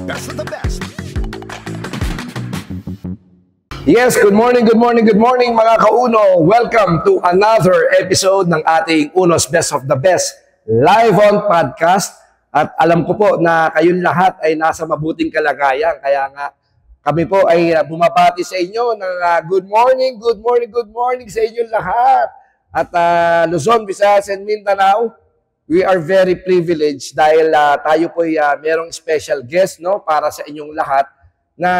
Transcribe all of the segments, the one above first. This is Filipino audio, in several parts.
best of the best. Yes, good morning mga kauno. Welcome to another episode ng ating Uno's Best of the Best live on podcast. At alam ko po na kayong lahat ay nasa mabuting kalagayan. Kaya nga kami po ay bumabati sa inyo ng good morning sa inyo lahat. At Luzon, Visayas, and Mindanao, we are very privileged dahil tayo po ay merong special guest, no, para sa inyong lahat na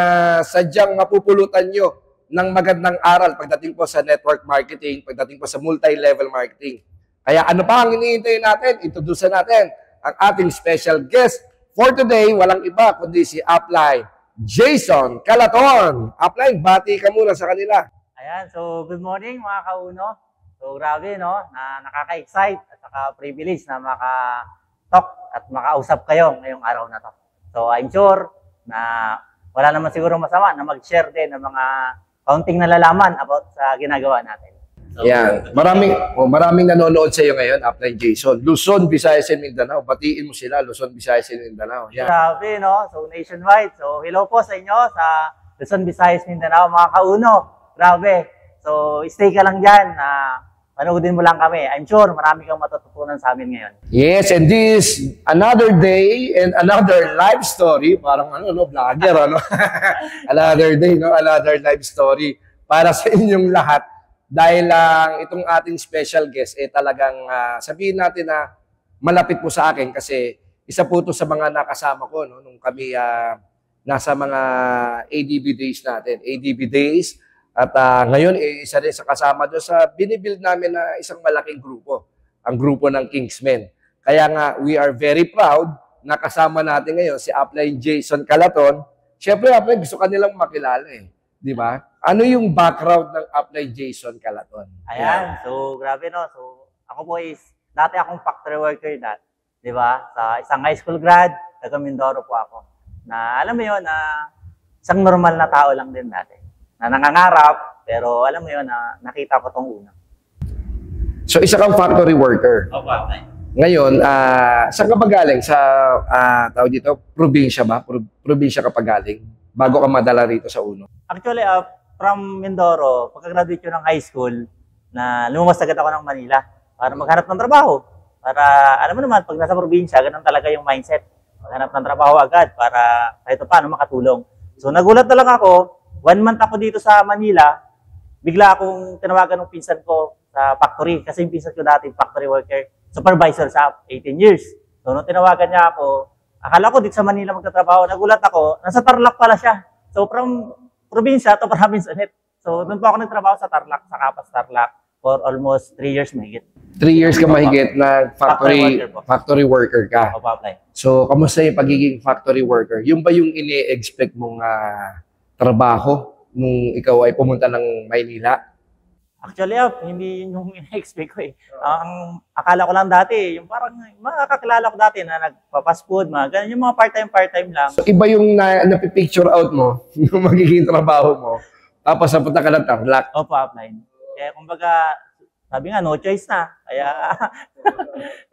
sadyang mapupulutan nyo ng magandang aral pagdating po sa network marketing, pagdating po sa multi-level marketing. Kaya ano pa ang iniintay natin? Introduce natin ang ating special guest for today. Walang iba kundi si Upline Jason Calaton. Upline, bati ka muna sa kanila. Ayan, so good morning mga kauno. So grabe, no, na nakaka-excite at saka-privilege na maka-talk at makausap kayo ngayong araw na to. So I'm sure na wala naman siguro masama na mag-share din ng mga kaunting nalalaman about sa ginagawa natin. So, yan. Maraming nanonood sa iyo ngayon, Upline Jason. Luzon, Visayas, and Mindanao. Batiin mo sila, Luzon, Visayas, and Mindanao. Yan. Grabe, no? So nationwide. So hello po sa inyo sa Luzon, Visayas, Mindanao, mga kauno. Grabe. So stay ka lang dyan. Panoodin mo lang kami. I'm sure marami kang matututunan sa amin ngayon. Yes, and this another day and another live story. Parang vlogger, another day, another live story para sa inyong lahat. Dahil itong ating special guest, talagang sabihin natin na malapit po sa akin kasi isa po ito sa mga nakasama ko, no, nung kami nasa mga ADB days natin. ADB days. At ngayon, isa rin sa kasama doon sa binibuild namin na isang malaking grupo, ang grupo ng Kingsmen. Kaya nga, we are very proud na kasama natin ngayon si Upline Jason Calaton. Siyempre, Upline, gusto ka nilang makilala Di ba? Ano yung background ng Upline Jason Calaton? Ayan, so grabe, no? So ako po is, dati akong factory worker di ba? Sa isang high school grad, taga Mindoro po ako. Na alam mo yun, na isang normal na tao lang din dati. Na nangangarap, pero alam mo yun, na nakita ko tong una. So, isa kang factory worker. Opo, okay. Ngayon, saan ka ba galing? Sa, tawag dito, probinsya ba? Probinsya ka pa galing? Bago ka madala rito sa Uno? Actually, from Mindoro, pagka-graduate ko ng high school, na lumabas agad ako ng Manila para maghanap ng trabaho. Para, alam mo naman, pag nasa probinsya, ganun talaga yung mindset. Maghanap ng trabaho agad para kahit paano makatulong. So, nagulat na lang ako. 1 month ako dito sa Manila, bigla akong tinawagan ng pinsan ko sa factory. Kasi yung pinsan ko dati, factory worker, supervisor sa 18 years. So, nung tinawagan niya ako, akala ko dito sa Manila magtatrabaho, nagulat ako, nasa Tarlac pala siya. So, from probinsya to province ulit. So, doon po ako nagtrabaho sa Tarlac, sa Kapas Tarlac, for almost 3 years mahigit. 3 years ka mahigit na factory worker ka. So, kamusta yung pagiging factory worker? Yung ba yung ini-expect mong trabaho nung ikaw ay pumunta ng Maynila? Actually, hindi yun yung ina-expect ko Ang akala ko lang dati, yung parang makakakilala ko dati na nagpa-fast food, mga ganun, yung mga part-time lang. So, iba yung napipicture out mo, yung magiging trabaho mo, tapos napunta ka ng Tarlac. Opo, Upline. Kaya kumbaga, sabi nga, no choice na. Kaya,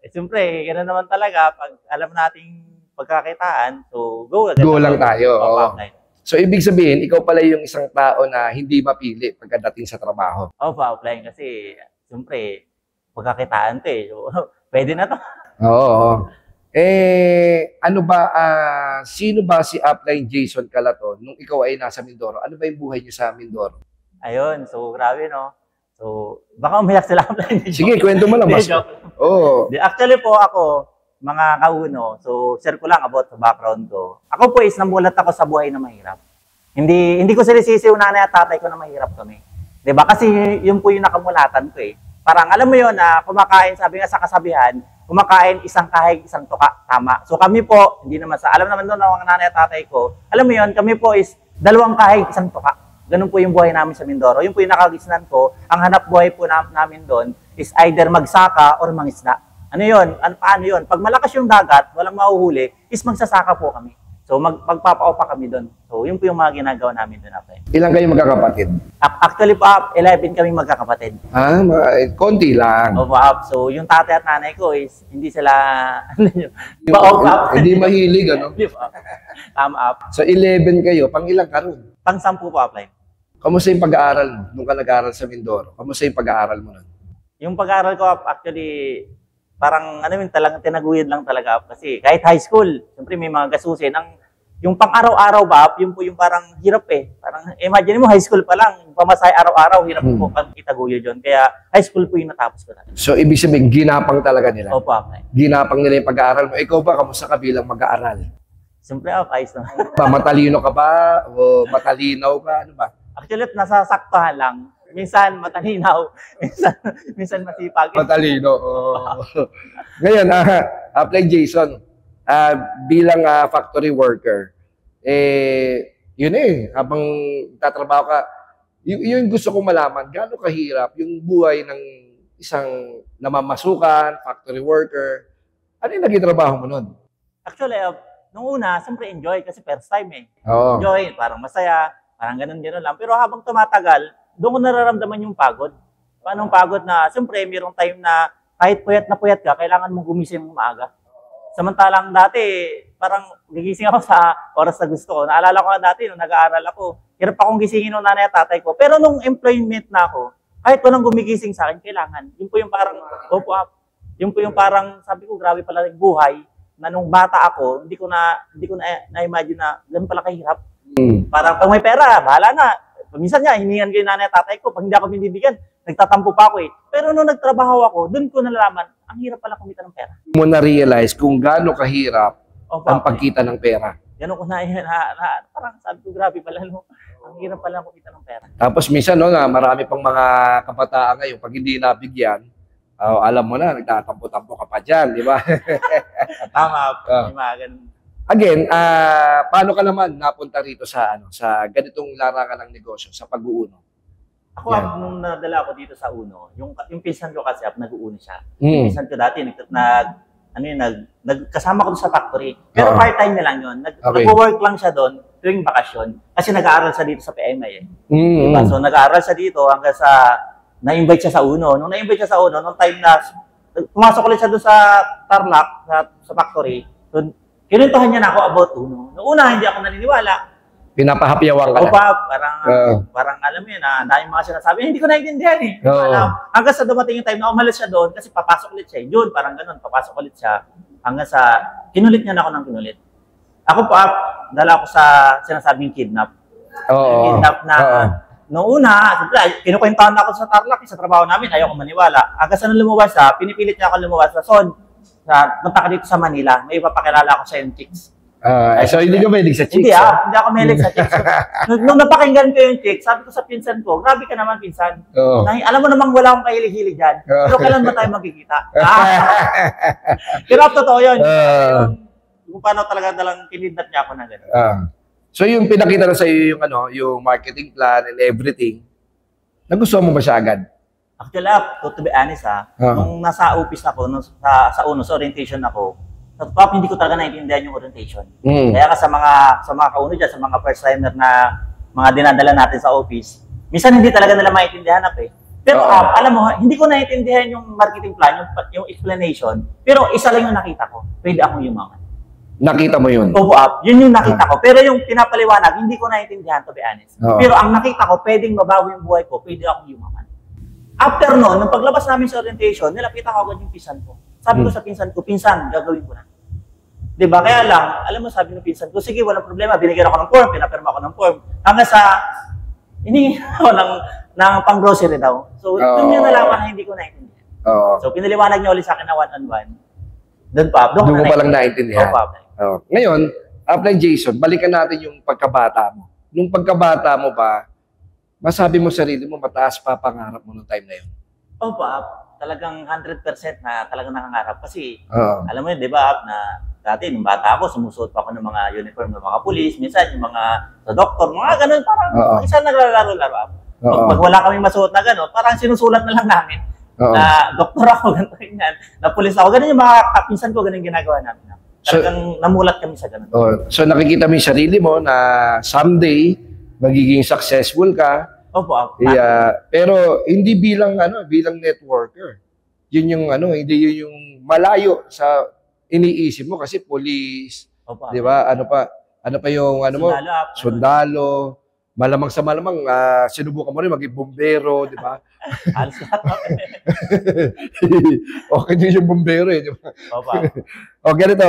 siyempre, gano'n naman talaga, pag alam nating pagkakitaan, so go. Go lang tayo. Opo, Upline. So, ibig sabihin, ikaw pala yung isang tao na hindi mapili pagdating sa trabaho. Opo, Upline. Kasi, siyempre, pagkakitaan So, pwede na to. Oo. Ano ba, sino ba si Upline Jason Calaton nung ikaw ay nasa Mindoro? Ano ba yung buhay niyo sa Mindoro? Ayun, so grabe, no? So, baka umiyak sila, Upline. Sige, kwento mo lang. Oo. Actually po ako, mga kauno, so share ko lang about sa background ko. Ako po is namulat ako sa buhay na mahirap. Hindi ko sinisisi yung nanay at tatay ko na mahirap kami. 'Di ba? Kasi yun po yung nakamulatan ko Parang alam mo yun na kumakain, sabi nga sa kasabihan, kumakain isang kahig, isang tuka, tama. So kami po, hindi naman alam naman doon ng mga nanay at tatay ko, alam mo yun, kami po is 2 kahig, isang tuka. Ganun po yung buhay namin sa Mindoro. Yun po yung nakagisnan ko. Ang hanap buhay po namin doon is either magsaka or mangisda. Ano yun? Paano yun? Pag malakas yung dagat, walang mahuhuli, is magsasaka po kami. So magpapao pa kami doon. So yun po yung mga ginagawa namin doon, Apay. Ilan kayo magkakapatid? Actually po, 11 kami magkakapatid. Konti lang. Opo, so yung tatay at nanay ko is hindi sila Hindi mahilig, ano? So 11 kayo, pang ilang ka ron? Pang-10 po, Apay. Kamusta yung pag-aaral mo nung ka nag-aaral sa Mindoro? Kamusta yung pag-aaral mo nun? Yung pag-aaral ko, actually, parang talagang tinaguyod lang talaga. Kasi kahit high school, siyempre may mga gasusin. Yung pang-araw-araw ba, yun po yung parang hirap eh. Parang imagine mo, high school pa lang, yung pamasay araw-araw, hirap po pag itaguyod yun. Kaya high school po yung natapos ko talaga. So ibig sabihin, ginapang talaga nila? Opo, Apay. Ginapang nila yung pag-aaral mo. Ikaw ba, kamusta ka bilang mag-aaral? Siyempre, ayos naman. Matalino ka ba? O matalinaw ka? Ano ba? Actually, nasasaktahan lang. Minsan matalinaw, minsan masipag. Matalino. Oh. Ngayon, Apply Jason, bilang factory worker, yun habang tatrabaho ka, yung gusto kong malaman, gaano kahirap yung buhay ng isang namamasukan, factory worker, ano yung naging trabaho mo nun? Actually, nung una, siyempre enjoy kasi first time eh. Oo. Enjoy, parang masaya, parang ganun-ganun lang. Pero habang tumatagal, doon ko nararamdaman yung pagod. Paano pagod na, siyempre, mayroong time na kahit puyat ka, kailangan mong gumising maaga. Samantalang dati, parang gigising ako sa oras na gusto ko. Naalala ko nga dati, nung nag-aaral ako, hirap akong gisingin ng nanay at tatay ko. Pero nung employment na ako, kahit walang gumigising sa akin, kailangan. Yun po yung parang, yun po yung parang, sabi ko, grabe pala yung buhay, na nung bata ako, hindi ko na-imagine na ganun pala kahirap. Parang pag may pera, bahala na. Minsan nga, hiningan ko yung nanay at tatay ko. Pag hindi ako binibigyan, nagtatampo pa ako eh. Pero nung nagtrabaho ako, doon ko nalalaman, ang hirap pala kumita ng pera. Mo na-realize kung gaano kahirap ang pagkita ng pera. Ganun ko parang sabi ko, grabe pala, no? Ang hirap pala kumita ng pera. Tapos minsan, na marami pang mga kabataan ngayon, pag hindi nabigyan, alam mo na, nagtatampo-tampo ka pa dyan, di ba? Tama, may mga ganun. Again, paano ka naman napunta rito sa ganitong larangan ng negosyo, sa pag-uuno? Ako, nung nadala ako dito sa Uno, yung pinsan ko kasi nag-uuno siya. Yung pinsan ko dati, kasama ko sa factory. Pero part-time na lang yun. Nag-work lang siya doon tuwing bakasyon. Kasi nag-aaral siya dito sa PMI eh. Diba? So, nag-aaral siya dito hanggang sa na-invite siya sa Uno. Nung na-invite siya sa Uno, nung time na pumasok ulit siya doon sa Tarlac, sa factory, kinuntahan niya na ako about Uno. Noong una, hindi ako naniniwala. Pinapahapyawan ka na? Parang alam mo yun, dahil mga sinasabi, hindi ko naintindihan eh. Hanggang sa dumating yung time na umalis siya doon, kasi papasok ulit siya. Yun, parang ganun, papasok ulit siya. Hanggang sa, kinulit niya na ako ng kinulit. Ako po, dala ako sa sinasabing kidnap. Kidnap na, noong una, siyempre, kinukwentaan na ako sa Tarlac, sa trabaho namin, ayaw ko maniwala. Hanggang sa nung lumabas siya, pinipilit niya ako lumabas sa Son. Punta ka dito sa Manila, may ipapakilala ako sa yung chicks. So hindi ka mahilig sa chicks? Hindi ako mahilig sa chicks. Nung napakinggan ko yung chicks, sabi ko sa pinsan ko, grabe ka naman pinsan. Alam mo namang wala akong kahilig-hilig dyan. Pero kailan ba tayo magkikita? Pero totoo yun. Kung paano talaga dalang kinidnap niya ako na gano'n. So yung pinakita na sa iyo yung marketing plan and everything, nagustuhan mo ba siya agad? Actually, to be honest nung nasa office ako, sa Uno, sa orientation ako, sa top, hindi ko talaga naintindihan yung orientation. Kaya ka sa mga kauno dyan, sa mga first timer na mga dinadala natin sa office, minsan hindi talaga nila maintindihan eh. Pero alam mo, hindi ko naintindihan yung marketing plan, yung explanation, pero isa lang yung nakita ko, pwede akong yumaman. Nakita mo yun? Opo, yun yung nakita ko. Pero yung pinapaliwanag, hindi ko naintindihan, to be honest. Pero ang nakita ko, pwedeng mabago yung buhay ko, pwede akong yumaman. After noon, nung paglabas namin sa orientation, nilapitan ko agad yung pinsan ko. Sabi ko sa pinsan ko, pinsan, gagawin ko na. Diba? Kaya lang, alam mo, sabi ng pinsan ko, sige, walang problema, binigyan ako ng form, pinapirma ako ng form. Hanggang sa, hinihingi ako ng pang-grocery daw. So, doon yung nalaman na hindi ko naintindihan. So, pinaliwanag niya ulit sa akin na one-on-one. Doon mo palang naintindihan. Ngayon, Apply Jason, balikan natin yung pagkabata mo. Nung pagkabata mo ba, masabi mo sarili mo, mataas pa pangarap mo noong time na yun? Talagang 100% na talagang nangangarap. Kasi, alam mo yun, di ba, na dati, nung bata ako, sumusuot pa ako ng mga uniform ng mga pulis, minsan yung mga sa doktor, mga ganun, parang isa naglalaro-laro. Pag wala kaming masuot na ganun, parang sinusulat na lang namin na doktor ako, ganun, na pulis ako. Ganun yung mga kapinsan ko, ganun ginagawa namin. Talagang namulat kami sa ganun. So nakikita mo yung sarili mo na someday magiging successful ka. Opo. Pero hindi bilang bilang networker. Yun yung hindi yun yung malayo sa iniisip mo kasi police, Opo. 'di ba? Ano pa yung mo? Sundalo. Malamang sa malamang sinubukan mo rin maging bombero, 'di ba? Halos lahat. Okay din yung bombero, di ba? Opo. O ganito,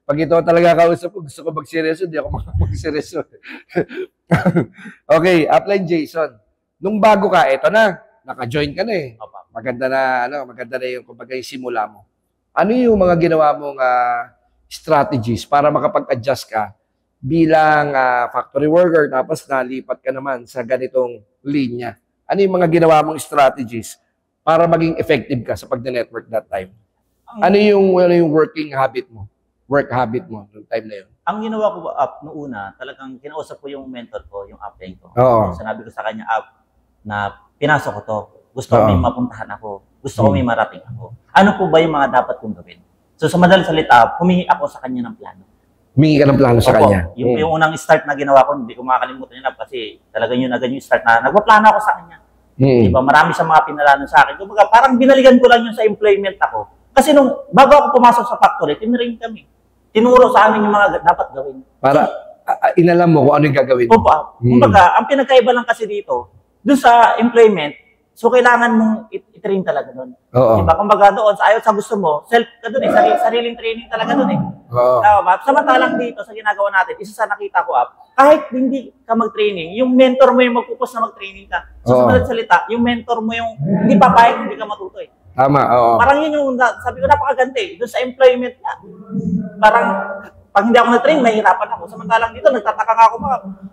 pag ito talaga kausap ko, gusto ko magseryoso, hindi ako magseryoso. Okay, Upline Jason. Nung bago ka, eto na, naka-join ka na eh. Opo. Maganda na yung kumbaga yung simula mo. Ano yung mga ginawa mong strategies para makapag-adjust ka bilang factory worker tapos nalipat ka naman sa ganitong linya? Ano yung mga ginawa mong strategies para maging effective ka sa pag-network that time? Ano yung working habit mo? Work habit mo noong time na yun? Ang ginawa ko noong una, talagang kinausap ko yung mentor ko, yung upline ko. Oo. Sinabi ko sa kanya na pinasok ko to. Gusto ko may mapuntahan ako. Gusto ko may marating ako. Ano po ba yung mga dapat kong gawin? So sa madaling salita, humingi ako sa kanya ng plano. Humingi ka ng plano sa kanya? Yung unang start na ginawa ko, hindi ko makakalimutan yun kasi talagang yun agad yung start na nagpaplano ako sa kanya. Diba? Marami sa mga pinalano sa akin. Kumbaga, parang binaligan ko lang yun sa employment ako. Kasi bago ako pumasok sa factory, tinrain kami. Tinuro sa amin yung mga dapat gawin. Para inalam mo kung ano yung gagawin mo. Opo. Kumbaga, ang pinagkaiba lang kasi dito, dun sa employment, so kailangan mong i-train talaga doon. Diba? Kumbaga doon, ayaw sa gusto mo, self ka doon eh, sariling training talaga doon eh. Tama. Samantalang dito sa ginagawa natin, isa sa nakita ko kahit hindi ka mag-training, yung mentor mo yung magpupus na mag-training ka. So sa madaling salita, yung mentor mo yung hindi papayag, hindi ka matuto eh. Tama, oo. Parang yun yung, sabi ko napakagante, doon sa employment na. Parang, pag hindi ako na-train, mahirapan ako. Samantalang dito, nagtataka nga ako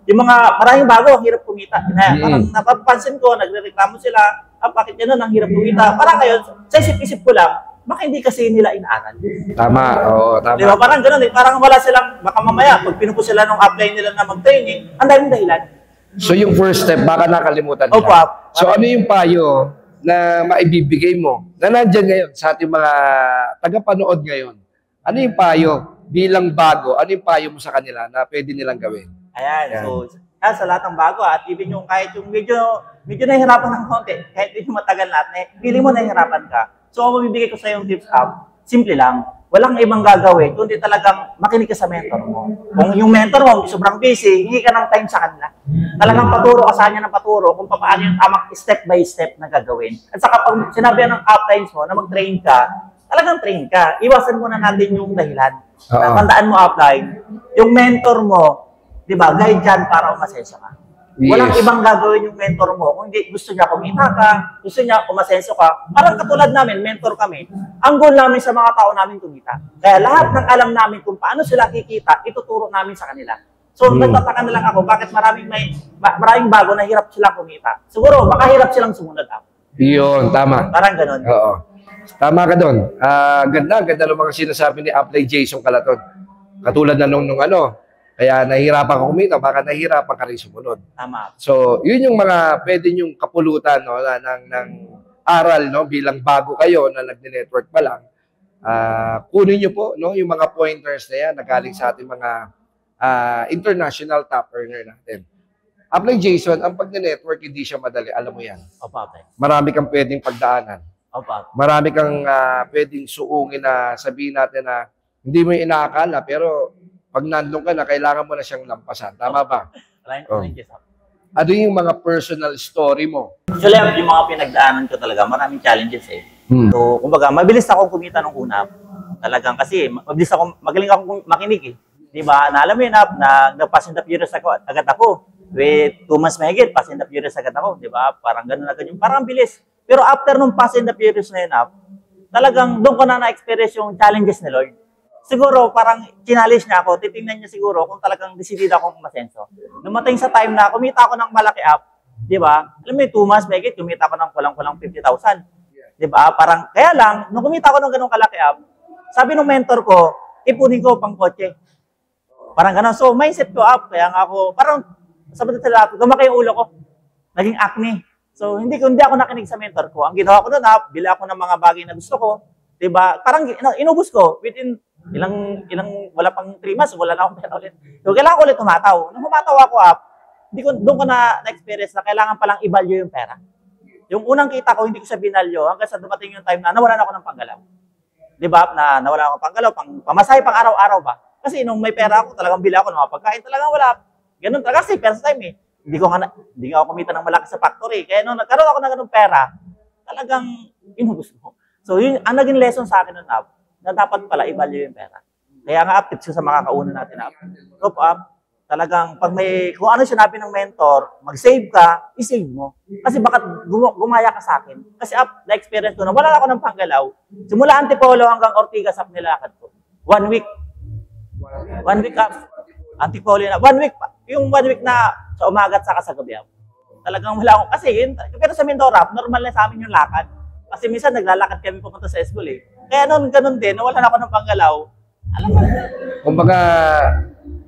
yung mga maraming bago, ang hirap kumita. Parang napapansin ko, nagre-reklamo sila, bakit yan ang hirap kumita. Parang ngayon, sa isip-isip ko lang, baka hindi kasi nila inaaral. Tama, oo, tama. Diba? Parang gano'n eh, parang wala silang, baka mamaya, pag pinupo sila nung upline nila na mag-training, ang daming dahilan. So yung first step, baka nakalimutan nila. Opo. So ano yung payo na maibibigay mo na nandyan ngayon sa ating mga tagapanood ngayon? Ano yung payo bilang bago? Ano yung payo mo sa kanila na pwede nilang gawin? Ayan. So sa lahat ng bago at even yung kahit yung medyo nahihirapan ng konti, kahit yung matagal natin, feeling mo nahihirapan ka. So ang mabibigay ko sa yung tips simple lang. Walang ibang gagawin, kundi talagang makinig ka sa mentor mo. Kung yung mentor mo sobrang busy, hingi ka ng time sa kanila. Talagang paturo ka sa kanya ng paturo kung paano yung tamang step by step na gagawin. At saka pag sinabi ng uplines mo na mag-train ka, talagang train ka. Iwasan mo na natin yung dahilan. Tandaan mo upline, yung mentor mo, di ba, guide dyan para umasenso ka. Yes. Walang ibang gagawin yung mentor mo. Kung hindi gusto niya kumita ka, gusto niya umasenso ka. Parang katulad namin, mentor kami. Ang goal namin sa mga tao namin kumita. Kaya lahat ng alam namin kung paano sila kikita, ituturo namin sa kanila. So, nagtataka na lang ako, bakit maraming bago na hirap silang kumita. Siguro, baka hirap silang sumunod ako. Yun, tama. Parang ganun. Oo. Tama ka doon. Ganda ng mga sinasabi ni Upline Jason Calaton. Katulad na nung kaya nahihirapan ka kumita, baka nahihirapan ka rin sumunod. Tama. So, yun yung mga pwede yung kapulutan ng aral bilang bago kayo na nagne-network pa lang. Kunin nyo po yung mga pointers na yan na galing sa ating mga international top earner natin. Upline Jason, ang pag-network hindi siya madali. Alam mo yan. Opo. Marami kang pwedeng pagdaanan. Opo. Marami kang pwedeng suungin na sabihin natin na hindi mo yung inaakala, pero pag nandun ka na, kailangan mo na siyang lampasan. Tama ba? Ano yung mga personal story mo? Actually, yung mga pinagdaanan ko talaga, maraming challenges eh. So, kumbaga, mabilis akong kumita nung una. Talagang kasi, magaling akong makinig eh. Diba? Na alam mo yun, nag-pass in the furious agad ako. With 2 months mahigit, pass in the furious agad ako. Diba? Parang ganun agad yung, parang bilis. Pero after nung pass in the furious na yun, talagang doon ko na na-experience yung challenges ni Lord. Siguro, parang challenge niya ako, titingnan niya siguro kung talagang decided akong masenso. Lumating sa time na kumita ako ng malaki di ba? Alam mo yung 2 months, may kumita ako ng kulang-kulang 50,000. Di ba? Parang, kaya lang, nung kumita ako ng ganong kalaki sabi ng mentor ko, ipunin ko pang kotse. Parang gano'n. So, mindset ko kaya nga ako, parang, sabi sa lahat, gumaki yung ulo ko. Naging acne. So, hindi ako nakinig sa mentor ko. Ang ginawa ko doon, bili ako ng mga bagay na gusto ko. Diba? Parang inubos ko. Within wala pang 3 months, wala na akong pera ulit. So, kailangan ko ulit humataw. Nung humataw ako doon ko na-experience na kailangan palang i-value yung pera. Yung unang kita ko, hindi ko siya binalyo hanggang sa dumating yung time na nawalan ako ng panggalaw. Di ba? Na nawalan ako ng panggalaw, pamasahe pang araw-araw ba? Kasi nung may pera ako, talagang bila ako ng mga pagkain, talagang wala. Ganun talaga kasi first time eh. Hindi nga ako kumita ng malaki sa factory. Kaya nung nagkaroon ako ng ganung pera, talagang inubos mo. So, yun, ang naging lesson sa akin nun, na dapat pala i-value yung pera. Kaya nga, tips ko sa mga kauna natin, talagang kung ano sinabi ng mentor, mag-save ka, i-save mo. Kasi baka gumaya ka sa akin. Kasi na-experience ko na wala ako ng panggalaw. Simula Antipolo hanggang Ortigas nilakad ko. 1 week. 1 week Antipolo na. 1 week pa. Yung 1 week na sa umaga at saka sa gabi. Talagang wala akong, kasi pero sa Mindoro, normal na sa amin yung lakad. Kasi minsan naglalakad kami pupunta sa school eh. Kaya ganun din, nawala na ako ng panggalaw. Alam mo. Kumbaga,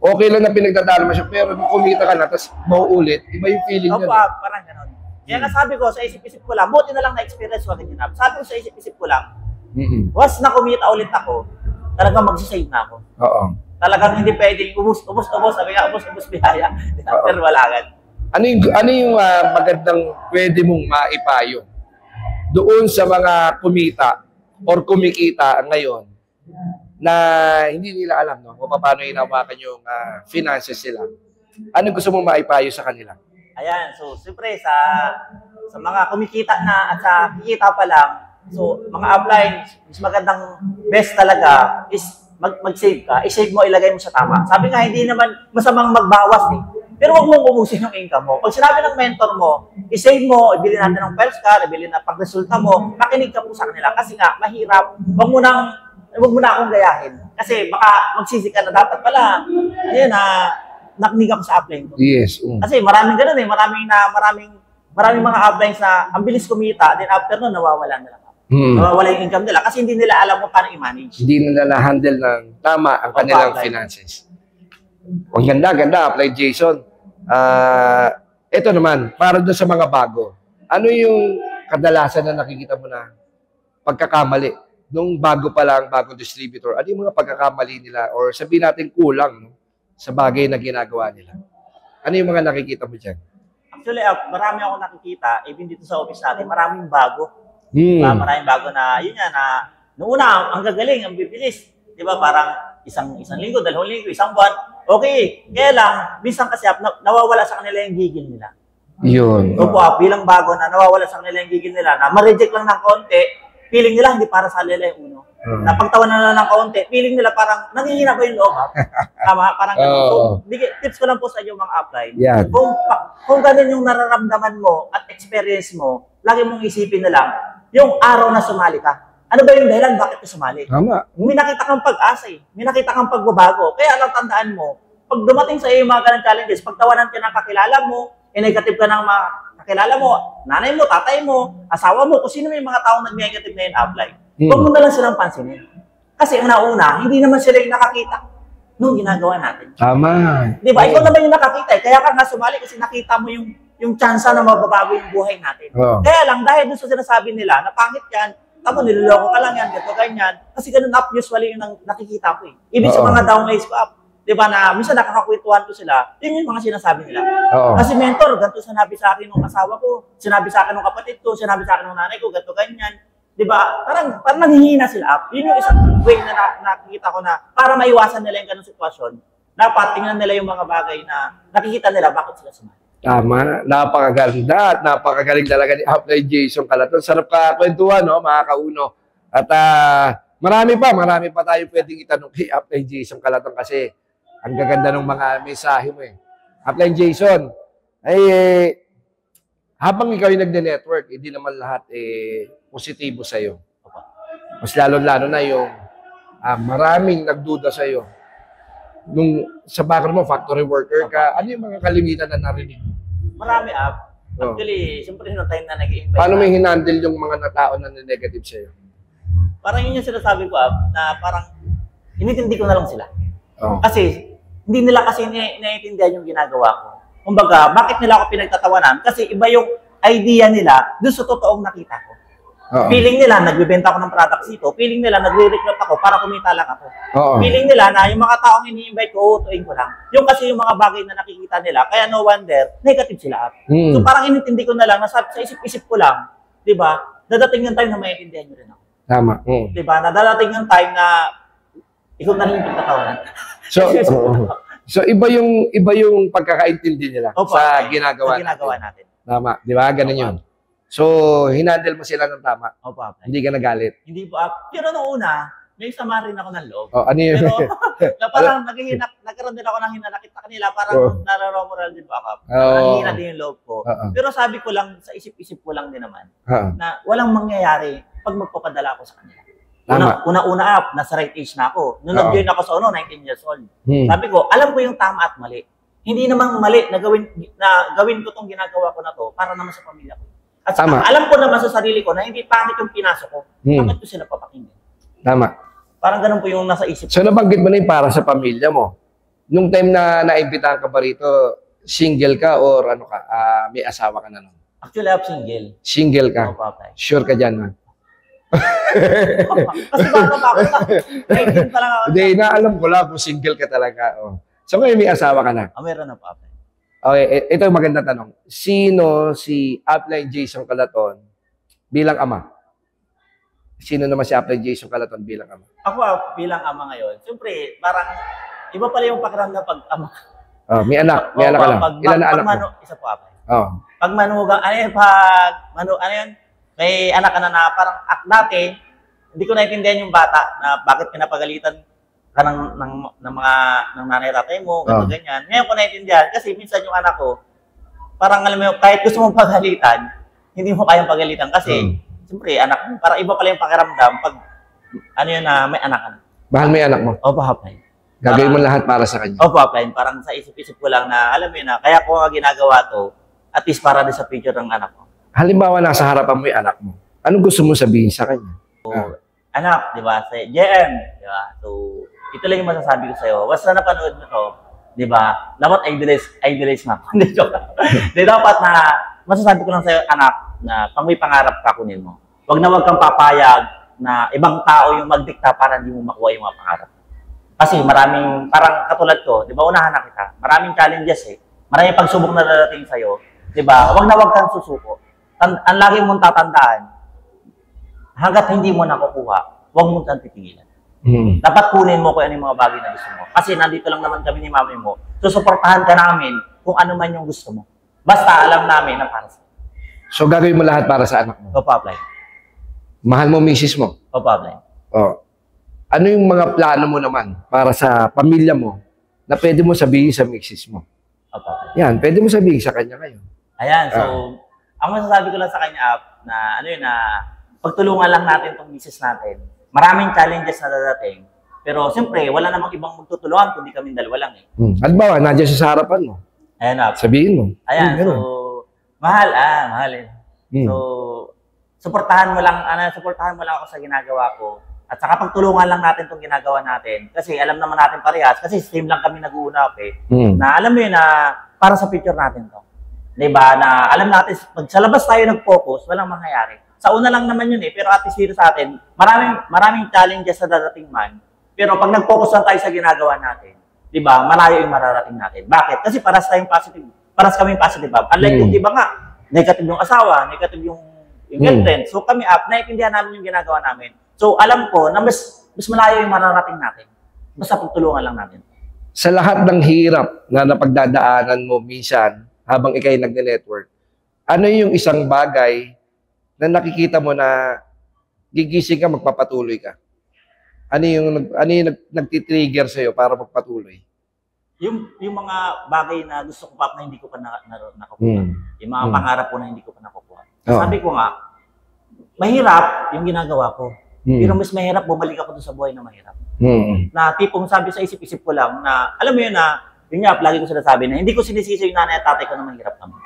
okay lang na pinagdadaan mo siya, pero kung kumita ka na, tapos mauulit, iba yung feeling niya. Opo, parang ganun. Kaya nga sabi ko, sa isip-isip ko lang, buti na lang na-experience ko ganyan. Sabi ko sa isip-isip ko lang, once na kumita ulit ako, talagang magsisave na ako. Oo. Talagang hindi pwedeng ubus, sabi nga, ubus, bihaya. Pero wala gan. Ano yung magandang pwede mong maipayo doon sa mga kumita or kumikita ngayon na hindi nila alam kung paano hinawakan yung finances nila? Ano gusto mong maipayo sa kanila? Ayan, so siyempre sa mga kumikita na at sa kikita pa lang, so mga upline, mas magandang best talaga is mag-save ka. I-save mo, ilagay mo sa tama. Sabi nga, hindi naman masamang magbawas eh. Pero huwag mong ubusin yung income mo. Pag sinabi ng mentor mo, i-save mo, ibili natin ng first car, ibili na pag-resulta mo, makinig ka po sa kanila. Kasi nga, mahirap. Huwag mo na akong gayahin. Kasi baka magsisi ka na dapat pala. Ayun nakinig ako sa upline ko. Yes. Kasi maraming ganun eh. Maraming mga uplines na ang bilis kumita, then after nun, nawawala na lang. Nawawala yung income nila kasi hindi nila alam kung paano i-manage. Hindi nila na-handle ng tama ang kanilang finances. Ang ganda, Apply Jason. Ito naman, para doon sa mga bago. Ano yung kadalasan na nakikita mo na pagkakamali? Nung bago pa lang, bagong distributor, ano yung mga pagkakamali nila or sabihin natin kulang sa bagay na ginagawa nila? Ano yung mga nakikita mo dyan? Actually, marami ako nakikita, even dito sa office natin, maraming bago. Maraming bago na, yun yan, noong una, ang gagaling, ang bibilis. Di ba, parang isang linggo, 2 linggo, 1 buwan. Okay, kaya lang, minsan kasi nawawala sa kanila yung gigil nila. Yun. Opo, bilang bago na nawawala sa kanila yung gigil nila, na ma-reject lang ng konti, feeling nila hindi para sa kanila yung uno. Napagtawanan na lang ng konti, feeling nila parang nangihina ba yung loob? Tama, parang ganun. So, tips ko lang po sa inyo mga upline. Yeah. Kung ganun yung nararamdaman mo at experience mo, lagi mong isipin na lang, yung araw na sumali ka. Ano ba yung dahilan? Bakit ka sumali? Tama. May nakita kang pag-asa eh. May nakita kang pagbabago. Kaya lang tandaan mo, pag dumating sa iyo yung mga ganang challenges, pag tawanan ka ng kakilala mo, negative ka ng mga kakilala mo, nanay mo, tatay mo, asawa mo, kung sino may mga taong nag-negative na yung upline, huwag mo na lang silang pansinin. Kasi ang nauna, hindi naman sila yung nakakita nung ginagawa natin. Tama. Di ba? Ikaw naman yung nakakita eh. Kaya ka nga sumali kasi nakita mo yung tsansa na mababago yung buhay natin. Kaya lang, dahil doon sa sinasabi nila, na pangit yan, tamo, niloloko ka lang yan, ganito, ganyan. Kasi ganun usually yung nakikita ko eh. Ibig sa mga downlines ko di ba na, minsan nakakakwentuhan ko sila, yun yung mga sinasabi nila. Kasi mentor, ganito sinabi sa akin ng asawa ko, sinabi sa akin ng kapatid ko, sinabi sa akin ng nanay ko, ganito, ganyan. Di ba? Parang nanghihina sila. Yun yung isang way na nakikita ko na para maiwasan nila yung ganung sitwasyon, dapat tingnan nila yung mga bagay na nakikita nila bakit sila sumali. Tama. Napakaganda at napakagaling talaga ni Apply Jason Calaton. Sarap ka kwentuhan, mga kauno. At marami pa tayo pwedeng itanong kay Apply Jason Calaton kasi ang gaganda ng mga mensahe mo eh. Apply Jason, habang ikaw yung nagne-network, hindi naman lahat positibo sa'yo. Mas lalo-lalo na yung maraming nagduda sa'yo. Nung sa background mo, factory worker ka, ano yung mga kalimitan na narinig mo? Marami, Actually, siyempre nung time na nag-i-invite. Paano may hinandle yung mga tao na negative sa'yo? Parang yun yung sinasabi ko, na parang inintindi ko na lang sila. Kasi, hindi nila kasi naiintindihan yung ginagawa ko. Kumbaga, bakit nila ako pinagtatawanan? Kasi iba yung idea nila doon sa totoong nakita ko. Oo. Feeling nila, nagbebenta ako ng products dito. Feeling nila, nagre-recruit ako para kumita lang ako. Oo. Feeling nila na yung mga taong ini-invite ko, uutuin ko lang. Yung kasi yung mga bagay na nakikita nila, kaya no wonder, negative sila. So parang inintindi ko na lang, sa isip-isip ko lang, di ba, dadating yung time na maintindihan nyo rin ako. Tama. Di ba, na dadating yung time na ikaw na rin yung pagkatawanan. So iba yung pagkakaintindi nila sa ginagawa natin. Tama, di ba? Ganun yun. So, hinandle mo sila ng tama. Opo, Hindi ka nagalit. Hindi po. Pero noong una, may sama rin ako ng loob. Oh, ano yun? Pero parang nagkaroon din ako ng hinanakit sa kanila. Parang nararomoral din po ako. Nanghihina din yung loob ko. Pero sabi ko lang, sa isip-isip ko lang din naman, na walang mangyayari pag magpapadala ako sa kanila. Una-una nasa right age na ako. Nung nag-join ako sa 19 years old. Sabi ko, alam ko yung tama at mali. Hindi namang mali na gawin ko tong ginagawa ko na to para naman sa pamilya ko. At saka, alam ko naman sa sarili ko na hindi pangit yung pinasok ko. Bakit ko sila papakinggan? Tama. Parang ganun po yung nasa isip ko. So, nabanggit mo na yung para sa pamilya mo. Nung time na naimbitahan ka ba rito, single ka or ano ka, may asawa ka na nun? Actually, I'm single. Single ka? Sure ka dyan, man? Kasi baka pa ako na. 19 pa lang ako. Hindi, naalam ko lang kung single ka talaga. Oh. So, ngayon may asawa ka na? Meron na po. Okay, ito yung magandang tanong. Sino si Upline Jason Calaton bilang ama? Sino naman si Upline Jason Calaton bilang ama? Ako bilang ama ngayon, siyempre, parang iba pala yung pakiramdam pag ama. May anak. May anak ka lang. Ilan na anak mo? Isa po ako. Pag manugang, may anak ka na parang dati, hindi ko naintindihan yung bata na bakit pinapagalitan ka ng nanay tatay mo, ganyan. Ngayon ko naintindihan kasi minsan yung anak ko, parang alam mo, kahit gusto mong pagalitan, hindi mo kayang pagalitan kasi, siyempre, anak mo, parang iba pala yung pakiramdam pag, may anak ka na. Bahal mo yung anak mo? Opo, Upline. Gagawin mo lahat para sa kanya? Opo, Upline. Parang sa isip-isip ko lang na, alam mo yun na, kaya ko nga ginagawa to, at least para din sa future ng anak ko. Halimbawa, nasa harapan mo yung anak mo. Anong gusto mo sabihin sa kanya? Anak, di ba? JM, di ba? So, ito lang yung masasabi ko sa'yo. Basta napanood mo to, di ba? Dapat idolize mo ako. Hindi, dapat na, masasabi ko lang sa'yo, anak, na pang may pangarap ka, kunin mo. Huwag kang papayag na ibang tao yung magdikta para hindi mo makuha yung mga pangarap. Kasi maraming, parang katulad ko, di ba, unahan na kita. Maraming challenges Maraming pagsubok na dadating sa'yo. Di ba? Huwag kang susuko. Ang lagi mong tatandaan, hanggat hindi mo nakukuha, huwag mong titingilan. Dapat kunin mo kung ano yung mga bagay na gusto mo. Kasi nandito lang naman kami ni mami mo. Susuportahan ka namin kung ano man yung gusto mo. Basta alam namin na para sa. So, gagawin mo lahat para sa anak mo? Opo, Upline. Mahal mo misis mo? Opo, Upline. Ano yung mga plano mo naman para sa pamilya mo na pwede mo sabihin sa misis mo? Opo. Yan, pwede mo sabihin sa kanya ngayon. Ayan, so, ang masasabi ko lang sa kanya, na pagtulungan lang natin itong misis natin. Maraming challenges na dadating. Pero siyempre, wala namang ibang magtutulungan kundi kami dalawa lang Halimbawa, nandiyan siya sa harapan mo. Ayan, sabihin mo. Ayan, so, mahal So, suportahan mo lang ako sa ginagawa ko. At saka pagtulungan lang natin itong ginagawa natin. Kasi alam naman natin parehas, kasi same lang kami nag-uunap na alam mo yun na para sa future natin to. Diba? Na alam natin, pag sa labas tayo nag-focus, walang mangyayari. Sa una lang naman yun pero at least dito sa atin, maraming challenges na dadating man. Pero pag nag-focus lang tayo sa ginagawa natin, diba, malayo yung mararating natin. Bakit? Kasi paras kaming positive. Unlike yung iba nga, negative yung asawa, negative yung girlfriend. So kami naiintindihan namin yung ginagawa namin. So alam ko na mas malayo yung mararating natin. Basta pagtulungan lang natin. Sa lahat ng hirap na napagdadaanan mo minsan, habang ikay nagne-network, ano yung isang bagay na nakikita mo na gigising ka, magpapatuloy ka? Ano yung nagtitrigger sa'yo para magpatuloy? Yung mga bagay na gusto ko pa na hindi ko pa nakukuha. Yung mga pangarap ko na hindi ko pa nakukuha. Sabi ko nga, mahirap yung ginagawa ko. Pero mas mahirap bumalik ako doon sa buhay na mahirap. Na tipong sabi sa isip-isip ko lang na, alam mo yun na, yun nga, lagi ko sinasabi na hindi ko sinisisi yung nanay at tatay ko na mahirap naman.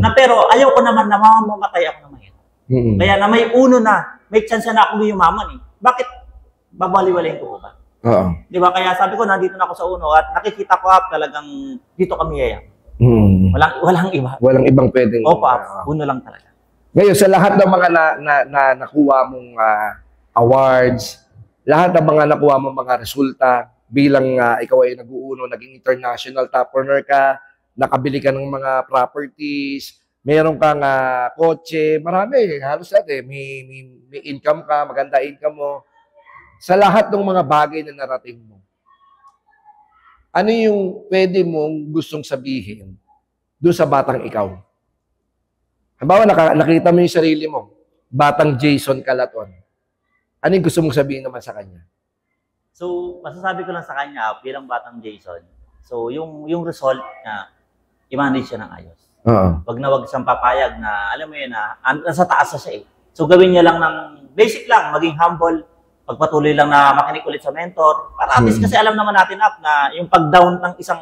Na pero ayaw ko naman na mamamatay ako na mahirap. Kaya na may may chance na akong yumaman Bakit babaliwalayin ko ba? Di ba? Kaya sabi ko, nandito na ako sa uno at nakikita ko talagang dito kami yayang. Walang iba. Walang ibang pwedeng. Opo, uno lang talaga. Ngayon, sa lahat ng mga nakuha mong awards, lahat ng mga nakuha mong mga resulta, bilang ikaw ay nag-uuno, naging international top earner ka, nakabili ka ng mga properties, meron kang kotse, marami, halos lahat eh. May income ka, maganda income mo. Sa lahat ng mga bagay na narating mo, ano yung pwede mong gustong sabihin doon sa batang ikaw? Halimbawa, nakita mo yung sarili mo, batang Jason Calaton. Ano yung gusto mong sabihin naman sa kanya? So, masasabi ko lang sa kanya, bilang batang Jason, so yung result na i-manage siya ng ayos. Wag na wag siyang papayag na, alam mo yun na, nasa taas na siya eh. So, gawin niya lang ng basic lang, maging humble, pagpatuloy lang na makinig ulit sa mentor. Para at least kasi alam naman natin na yung pag-down ng isang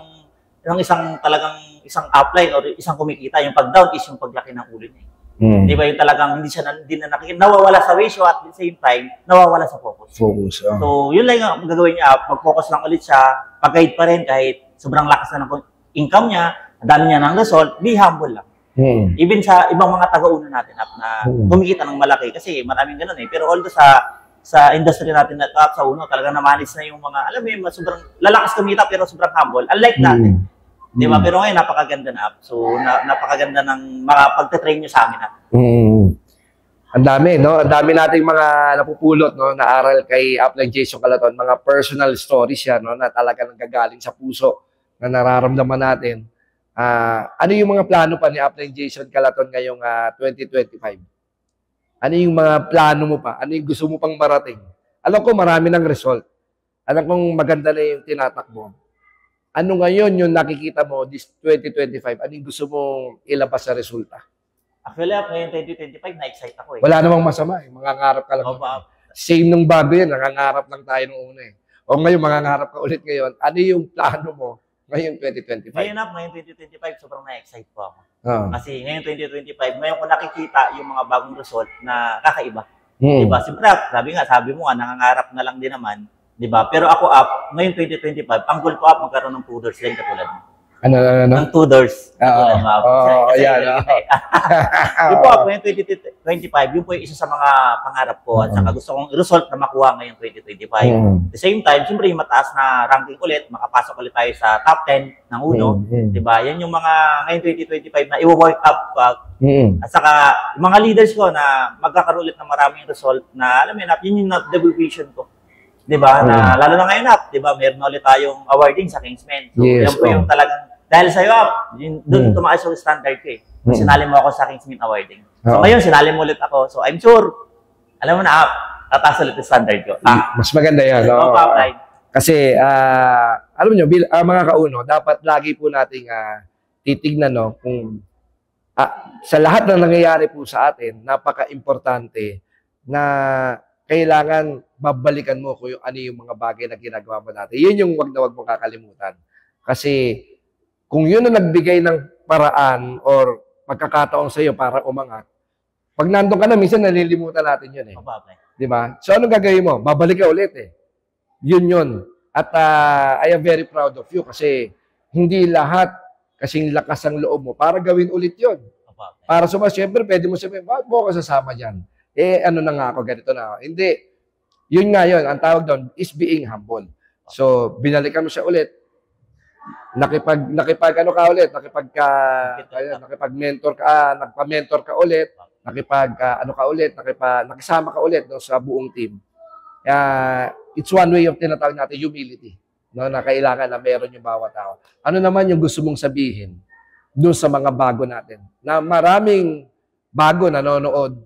upline or isang kumikita, yung pag-down is yung paglaki ng ulo niya. Di ba yung talagang hindi na nakikita, nawawala sa ratio at the same time, nawawala sa focus. So, yun lang ang gagawin niya, mag-focus lang ulit siya, pag-guide pa rin kahit sobrang lakas na ng income niya, dami niya ng result, be humble lang. Even sa ibang mga taga-uno natin na kumikita ng malaki, kasi maraming ganun eh. Pero although sa industry natin na sa uno, talagang na-manage na yung mga, alam mo yung sobrang lalakas kumita pero sobrang humble. Unlike natin. Di ba? Pero ngayon, napakaganda na app. So, napakaganda ng mga pagte-train nyo sa amin. Ang dami, no? Ang dami nating mga napupulot, no? Na aral kay Upline Jason Calaton. Mga personal stories yan, no? Na talaga nanggagaling sa puso na nararamdaman natin. Ano yung mga plano pa ni Upline Jason Calaton ngayong 2025? Ano yung mga plano mo pa? Ano yung gusto mo pang marating? Alam ko marami ng result. Alam kong maganda na yung tinatakbo. Ano ngayon yung nakikita mo this 2025? Ano yung gusto mong ilabas sa resulta? Actually, ngayon 2025, na-excite ako eh. Wala namang masama eh. Mangangarap ka lang. Same nung bago yan. Nangangarap lang tayo nung una eh. O ngayon, mangangarap ka ulit ngayon. Ano yung plano mo ngayong 2025? Ngayon 2025, sobrang na-excite po ako. Kasi ngayon 2025, ngayon ko nakikita yung mga bagong result na kakaiba. Diba? Siyempre, sabi mo nga, nangangarap na lang din naman. Diba? Pero ako ngayon 2025, ang goal ko magkaroon ng Tudors din katulad mo. Ano? Ng Tudors. Katulad mo. Yung po ngayon 2025, yun po yung isa sa mga pangarap ko. At saka gusto kong result na makuha ngayon 2025. At the same time, siyempre yung mataas na ranking ulit, makapasok ulit tayo sa top 10 ng UNO. Diba? Yan yung mga ngayon 2025 na i-work up. At saka yung mga leaders ko na magkakaroon ulit ng maraming result na alam mo yun yung double vision ko. Diba? Na lalo na ngayon diba? Meron na ulit tayong awarding sa Kingsmen. So, yan po yung talagang dahil sa'yo doon tumaas yung standard ko eh. Sinali mo ako sa Kingsmen awarding. So ngayon, sinali mo ulit ako. So I'm sure, alam mo na tataas ulit yung standard ko. Mas maganda yan. Kasi, alam nyo, mga kauno, dapat lagi po nating titignan kung sa lahat na nangyayari po sa atin, napaka-importante na kailangan babalikan mo kung ano yung mga bagay na ginagawa mo natin. Yun yung wag na wag mong kakalimutan. Kasi kung yun ang nagbigay ng paraan or pagkakataon sa iyo para umangat, pag nandun ka na, minsan nalilimutan natin yun eh. Di ba? So anong gagawin mo? Babalik ka ulit eh. Yun. At I am very proud of you kasi hindi lahat kasing lakas ang loob mo para gawin ulit yun. Para siyempre pwede mo sabihin, bakit mo ako sasama dyan? Ano na nga ako, ganito na ako. Hindi. Yun nga yun. Ang tawag doon is being humble. So, binalikan mo siya ulit. Nakipag-mentor ka, nagpa-mentor ka ulit. Nakisama ka ulit sa buong team. It's one way of tinatawag natin humility. No, na kailangan na meron yung bawat tao. Ano naman yung gusto mong sabihin doon sa mga bago natin? Na maraming bago nanonood,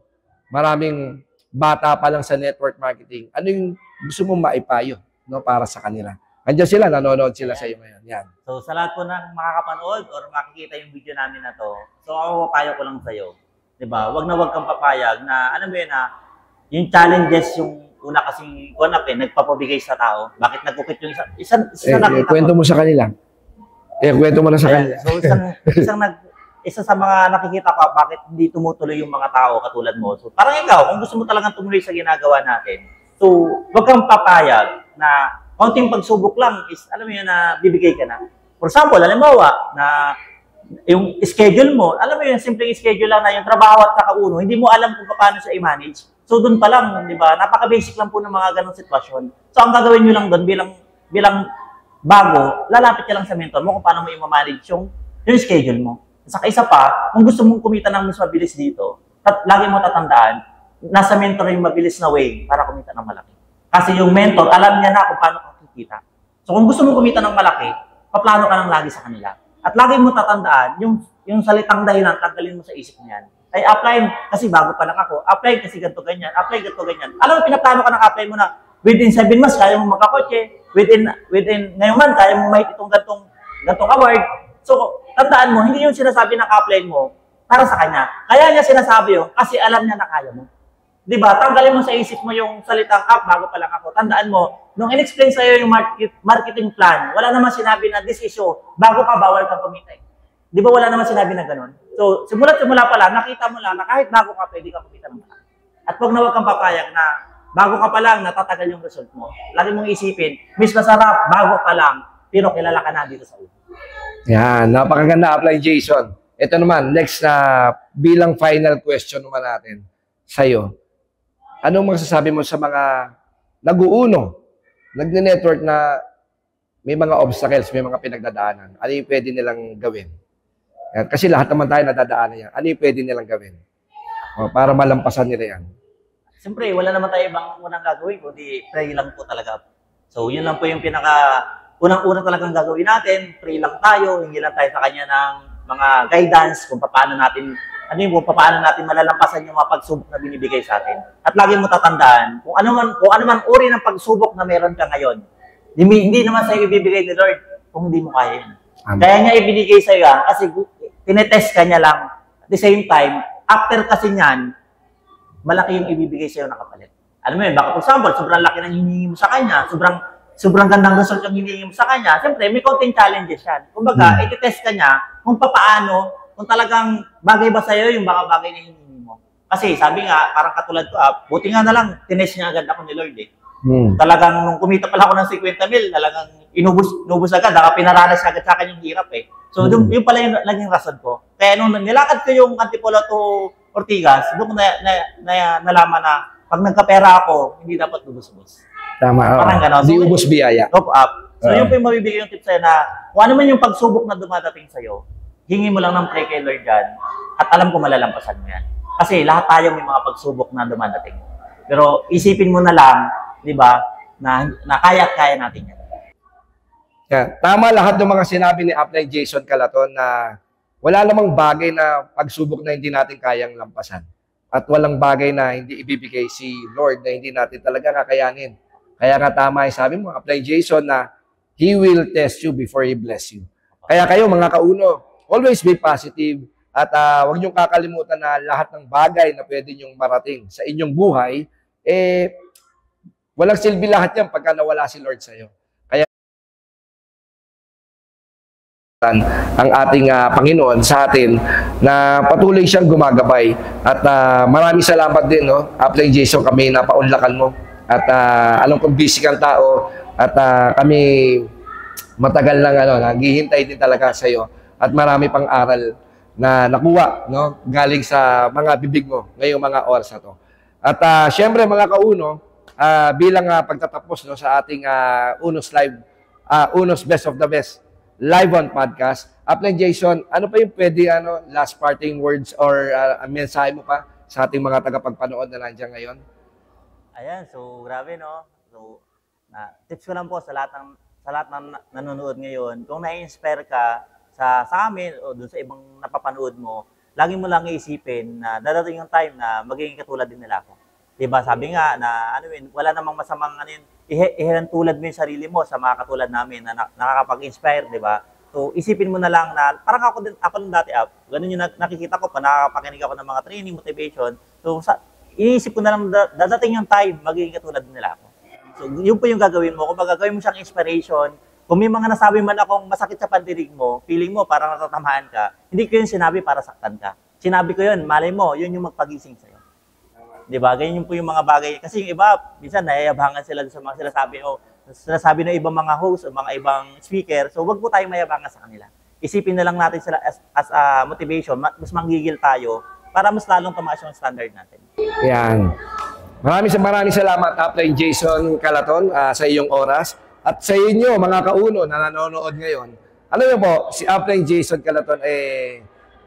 maraming bata pa lang sa network marketing. Ano yung gusto mong maipayo para sa kanila? Andiyan sila, nanonood sila sa iyo ngayon. Yan. So, sa lahat po ng makakapanood or makikita yung video namin na to, so ako papayo ko lang sa iyo. Diba? Wag na wag kang papayag na, alam mo yun yung challenges yung una kasing nagpapabigay sa tao. Bakit nagkukit yung isa nakita kwento mo sa kanila. Kwento mo na sa kanila. So, isa sa mga nakikita ko, bakit hindi tumutuloy yung mga tao katulad mo. So, parang ikaw, kung gusto mo talagang tumuloy sa ginagawa natin, so, wag kang papayag na kaunting pagsubok lang is, alam mo yun, na bibigay ka na. For example, halimbawa, na yung schedule mo, alam mo yung simpleng schedule lang na yung trabaho at saka uno, hindi mo alam kung paano siya i-manage. So doon pa lang, di ba, napaka-basic lang po ng mga ganong sitwasyon. So ang gagawin nyo lang doon bilang bago, lalapit ka lang sa mentor mo kung paano mo i-manage yung schedule mo. Saka isa pa, kung gusto mong kumita ng mas mabilis dito, lagi mo tatandaan, nasa mentor yung mabilis na way para kumita ng malaki. Kasi yung mentor, alam niya na kung paano ka kikita. So kung gusto mong kumita ng malaki, paplano ka lang lagi sa kanila. At lagi mo tatandaan, yung salitang dahilan, tanggalin mo sa isip niyan. Ay, apply, kasi bago pa lang ako, apply kasi ganito ganyan, apply ganito ganyan. Alam mo, pinaplano ka ng apply mo na, within 7 months, kaya mo magkakotse, within ngayong month, kaya mo mahit itong gantong award. So, tandaan mo, hindi yung sinasabi ng apply mo para sa kanya. Kaya niya sinasabi yun, kasi alam niya na kaya mo. Diba? Tanggalin mo sa isip mo yung salitang bago pa lang ako. Tandaan mo, nung in-explain sa'yo yung marketing plan, wala naman sinabi na this issue, bago ka, bawal kang kumita. Di ba wala naman sinabi na ganun? So, simula pa lang, nakita mo lang na kahit bago ka, pwede ka kumita ng malaki. At huwag na huwag kang papayag na bago ka pa lang, natatagal yung result mo. Lagi mong isipin, miss masarap, bago pa lang, pero kilala ka na dito sa ulo. Yan, napakaganda apply, Jason. Ito naman, next na bilang final question naman natin sa'yo. Anong masasabi mo sa mga nag-uuno, nagne-network na may mga obstacles, may mga pinagdadaanan? Ano yung pwede nilang gawin? Kasi lahat naman tayo nadadaanan yan. Ano yung pwede nilang gawin? Para malampasan nila yan. Siyempre, wala naman tayo ibang unang gagawin, kundi pray lang po talaga. So, yun lang po yung unang-una talagang gagawin natin. Pray lang tayo, hingi lang tayo sa kanya ng mga guidance kung paano natin malalampasan yung mga pagsubok na binibigay sa atin. At lagi mo tatandaan, kung ano man uri ng pagsubok na meron ka ngayon, hindi naman sa'yo ibibigay ni Lord kung hindi mo kaya yun. Kaya niya ibinigay sa'yo yan kasi tinetest ka niya lang. At the same time, after kasi niyan, malaki yung ibibigay sa'yo na kapalit. Alam mo yun, baka for example, sobrang laki ng hinihingi mo sa kanya, sobrang gandang result yung hinihingi mo sa kanya, siyempre, may konting challenges yan. Kumbaga, ititest ka niya kung paano, kung talagang bagay ba sa'yo yung baka bagay na hinihingi mo. Kasi sabi nga, parang katulad ko, buti nga na lang, tinest niya agad ako ni Lord eh. Talagang nung kumita pala ako ng 50 mil, talagang inubos agad, pinaranas agad sa akin yung hirap eh. So, yun pala yung naging rason ko. Kaya nung nilakad ko yung Antipolo to Ortigas, doon ko nalaman na pag nagkapera ako, hindi dapat ubos-ubos. Tama. Parang gano'n. Di ubos biyaya. Top up. So, yun po yung mabibigay yung tip sa'yo na kung ano man yung pagsubok na dumadating sa'yo, hingi mo lang ng pray kay Lord dyan at alam ko malalampasan mo yan. Kasi lahat tayo may mga pagsubok na dumadating. Pero isipin mo na lang, di ba, na kaya at kaya natin yan. Yeah. Tama lahat ng mga sinabi ni Apply Jason Calaton na wala namang bagay na pagsubok na hindi natin kayang lampasan. At walang bagay na hindi ibibigay si Lord na hindi natin talaga kakayanin. Kaya nga tama yung sabi mo, Apply Jason, na He will test you before He bless you. Kaya kayo mga kauno, always be positive at huwag niyong kakalimutan na lahat ng bagay na pwede niyong marating sa inyong buhay, walang silbi lahat yan pagka nawala si Lord sa'yo. Ang ating Panginoon sa atin na patuloy siyang gumagabay at maraming salamat din Apply Jason, kami napaunlakan mo at alam kong busy kang tao at kami matagal lang naghihintay din talaga sa iyo at marami pang aral na nakuha galing sa mga bibig mo ngayong mga oras na to. At syempre mga kauno, bilang pagtatapos sa ating Unos Live, Unos Best of the Best live on podcast. Apply Jason, ano pa yung pwede last parting words or mensahe mo pa sa ating mga tagapagpanood na nandiyan ngayon? Ayan, so grabe So tips ko lang po sa lahat ng nanonood ngayon, kung na-inspire ka sa amin o doon sa ibang napapanood mo, lagi mo lang iisipin na dadating yung time na magiging katulad din nila ako. Diba? Sabi nga na wala namang masamang ihilantulad mo yung sarili mo sa mga katulad namin na nakakapag-inspire, di ba? So, isipin mo na lang na, parang ako nung dati ganun yung nakikita ko pa, nakakapakinig ako ng mga training, motivation. So, iniisip ko na lang, dadating yung time, magiging katulad nila ako. So, yun po yung gagawin mo. Kung gagawin mo siyang inspiration, kung may mga nasabi man akong masakit sa pandinig mo, feeling mo parang natatamaan ka, hindi ko yun sinabi para saktan ka. Sinabi ko yun, malay mo, yun yung magpagising sa'yo. Di ba? Ganyan po yung mga bagay. Kasi yung iba, minsan nayayabangan sila sa mga sinasabi ng ibang mga host o mga ibang speaker. So, wag po tayong mayabangan sa kanila. isipin na lang natin sila as a motivation, mas manggigil tayo para mas lalong tumaas yung standard natin. Yan. Maraming salamat, Upline Jason Calaton, sa iyong oras. At sa inyo, mga kauno na nanonood ngayon, alam niyo po, si Upline Jason Calaton,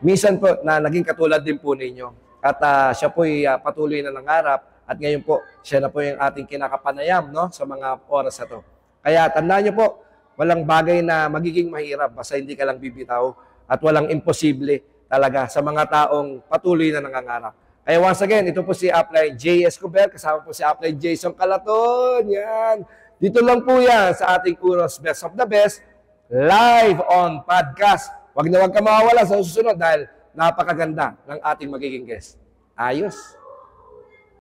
minsan po na naging katulad din po ninyo. At siya po patuloy na nangarap. At ngayon po, siya na po yung ating kinakapanayam, no, sa mga oras na to. Kaya tandaan niyo po, walang bagay na magiging mahirap basta hindi ka lang bibitaw at walang imposible talaga sa mga taong patuloy na nangangarap. Kaya once again, ito po si Upline J. Escobar, kasama po si Upline Jason Calaton. Yan. Dito lang po yan sa ating Unos Best of the Best live on podcast. Huwag na huwag ka mawawala sa susunod dahil napakaganda ng ating magiging guest. Ayos.